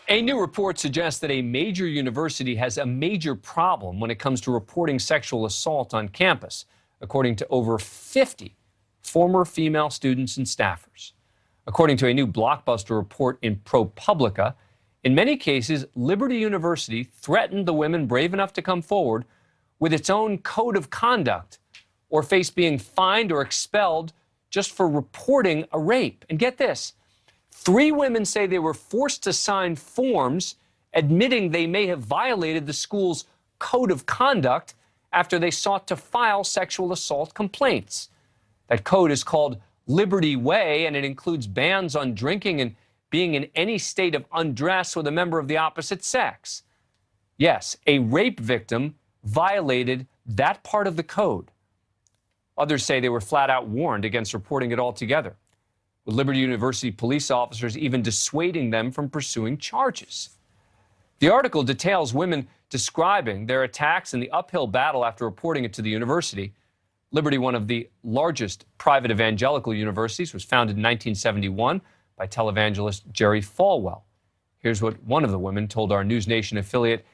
A new report suggests that a major university has a major problem when it comes to reporting sexual assault on campus, according to over 50 former female students and staffers. According to a new blockbuster report in ProPublica, in many cases, Liberty University threatened the women brave enough to come forward with its own code of conduct or face being fined or expelled just for reporting a rape. And get this, 3 women say they were forced to sign forms admitting they may have violated the school's code of conduct after they sought to file sexual assault complaints. That code is called Liberty Way, and it includes bans on drinking and being in any state of undress with a member of the opposite sex. Yes, a rape victim violated that part of the code. Others say they were flat out warned against reporting it altogether, with Liberty University police officers even dissuading them from pursuing charges. The article details women describing their attacks and the uphill battle after reporting it to the university. Liberty, one of the largest private evangelical universities, was founded in 1971 by televangelist Jerry Falwell. Here's what one of the women told our NewsNation affiliate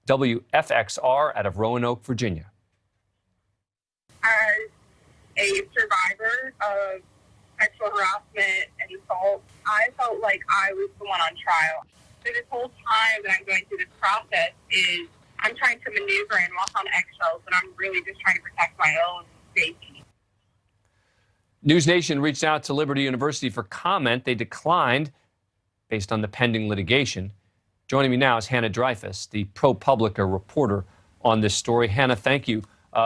WFXR out of Roanoke, Virginia. As a survivor of sexual harassment and assault, I felt like I was the one on trial. So this whole time that I'm going through this process is I'm trying to maneuver and walk on eggshells, but I'm really just trying to protect my own safety. NewsNation reached out to Liberty University for comment. They declined based on the pending litigation. Joining me now is Hannah Dreyfus, the ProPublica reporter on this story. Hannah, thank you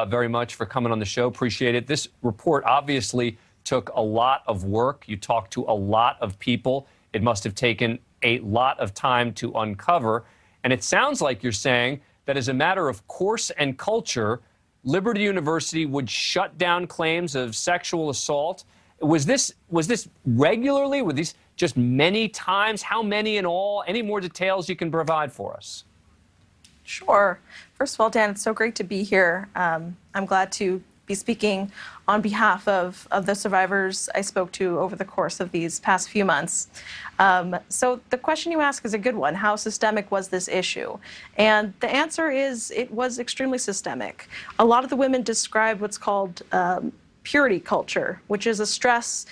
very much for coming on the show. Appreciate it. This report obviously took a lot of work. You talked to a lot of people. It must have taken a lot of time to uncover. And it sounds like you're saying that as a matter of course and culture, Liberty University would shut down claims of sexual assault. Was this regularly? Were these just many times? How many in all? Any more details you can provide for us? Sure. First of all, Dan, it's so great to be here. I'm glad to be speaking on behalf of the survivors I spoke to over the course of these past few months. So the question you ask is a good one. How systemic was this issue? And the answer is it was extremely systemic. A lot of the women describe what's called purity culture, which is a stress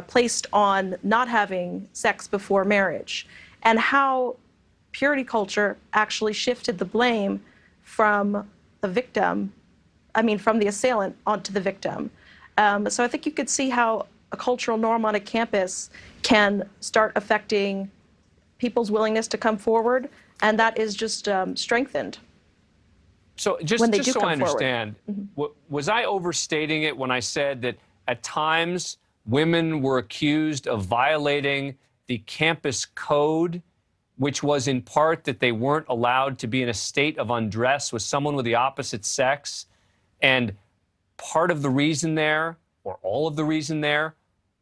placed on not having sex before marriage, and how purity culture actually shifted the blame from the victim, from the assailant onto the victim. So I think you could see how a cultural norm on a campus can start affecting people's willingness to come forward, and that is just strengthened. So just so I understand, was I overstating it when I said that at times women were accused of violating the campus code, which was in part that they weren't allowed to be in a state of undress with someone with the opposite sex? And part of the reason there, or all of the reason there,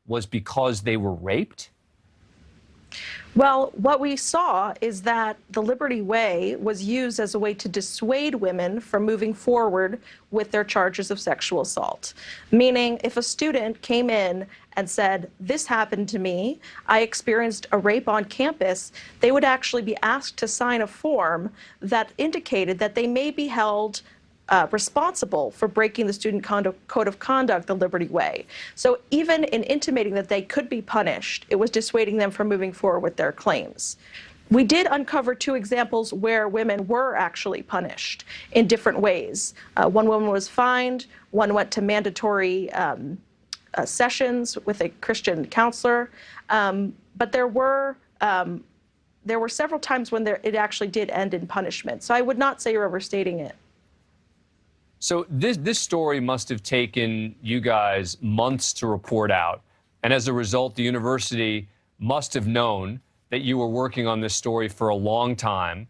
was because they were raped? Well, what we saw is that the Liberty Way was used as a way to dissuade women from moving forward with their charges of sexual assault. Meaning, if a student came in and said, "This happened to me, I experienced a rape on campus," they would actually be asked to sign a form that indicated that they may be held responsible for breaking the student code of conduct the Liberty Way. So even in intimating that they could be punished, it was dissuading them from moving forward with their claims. We did uncover 2 examples where women were actually punished in different ways. One woman was fined, one went to mandatory sessions with a Christian counselor, but there were several times when it actually did end in punishment. So I would not say you're overstating it. So this story must have taken you guys months to report out. And as a result, the university must have known that you were working on this story for a long time.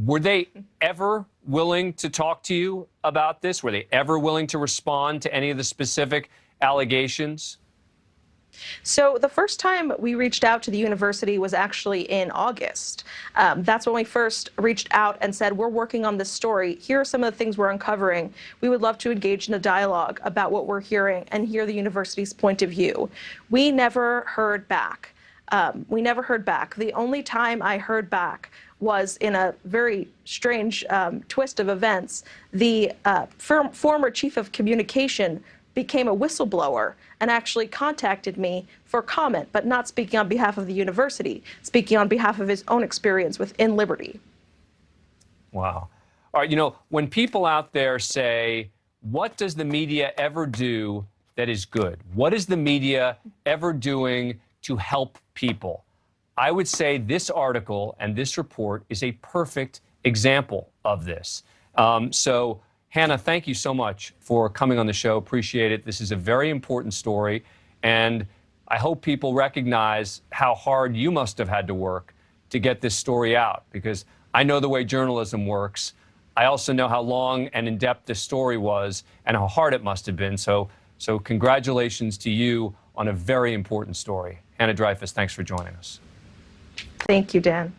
Were they ever willing to talk to you about this? Were they ever willing to respond to any of the specific allegations? So the first time we reached out to the university was actually in August. That's when we first reached out and said, we're working on this story. Here are some of the things we're uncovering. We would love to engage in a dialogue about what we're hearing and hear the university's point of view. We never heard back. We never heard back. The only time I heard back was in a very strange twist of events. The former chief of communication became a whistleblower and actually contacted me for comment, but not speaking on behalf of the university, speaking on behalf of his own experience within Liberty. Wow. All right, you know, when people out there say, what does the media ever do that is good? What is the media ever doing to help people? I would say this article and this report is a perfect example of this. So, Hannah, thank you so much for coming on the show. Appreciate it. This is a very important story, and I hope people recognize how hard you must have had to work to get this story out, because I know the way journalism works. I also know how long and in-depth this story was and how hard it must have been. So congratulations to you on a very important story. Hannah Dreyfus, thanks for joining us. Thank you, Dan.